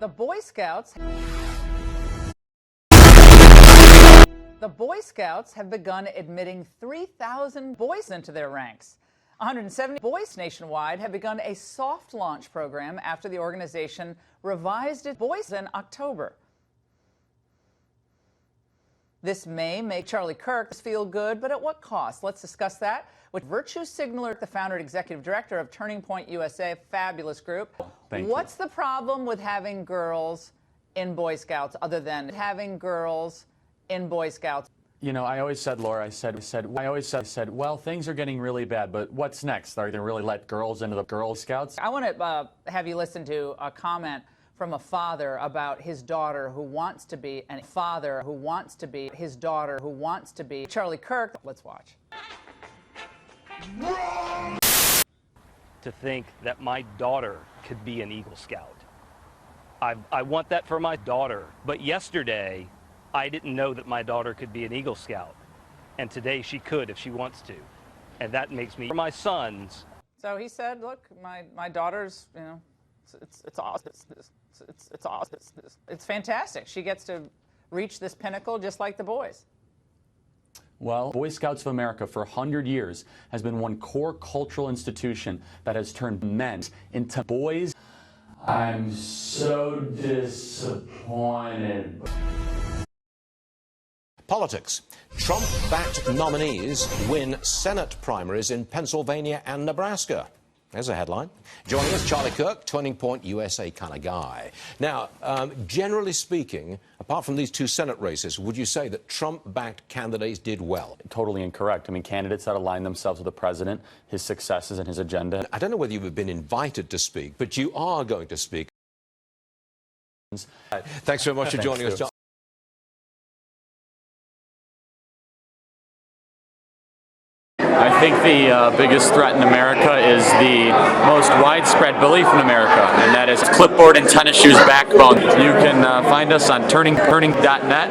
The Boy Scouts have begun admitting 3,000 boys into their ranks. 170 boys nationwide have begun a soft launch program after the organization revised its boys in October. This may make Charlie Kirk feel good, but at what cost? Let's discuss that with Virtue Signaler, the founder and executive director of Turning Point USA, a fabulous group. What's the problem with having girls in Boy Scouts other than having girls in Boy Scouts? You know, I always said, Laura, I said, well, things are getting really bad, but what's next? Are they going to really let girls into the Girl Scouts? I want to have you listen to a comment from a father about his daughter who wants to be, and father who wants to be, his daughter who wants to be Charlie Kirk. Let's watch. To think that my daughter could be an Eagle Scout. I want that for my daughter. But yesterday, I didn't know that my daughter could be an Eagle Scout. And today she could if she wants to. And that makes me, for my sons. So he said, look, my daughter's, you know, it's awesome. It's awesome. It's fantastic. She gets to reach this pinnacle just like the boys. Well, Boy Scouts of America for 100 years has been one core cultural institution that has turned men into boys. I'm so disappointed. Politics. Trump-backed nominees win Senate primaries in Pennsylvania and Nebraska. There's a headline. Joining us, Charlie Kirk, Turning Point USA kind of guy. Now, generally speaking, apart from these two Senate races, would you say that Trump-backed candidates did well? Totally incorrect. I mean, candidates that align themselves with the president, his successes, and his agenda. I don't know whether you've been invited to speak, but you are going to speak. Thanks very much for joining us, John. I think the biggest threat in America is the most widespread belief in America, and that is clipboard and tennis shoes backbone. You can find us on turning.net.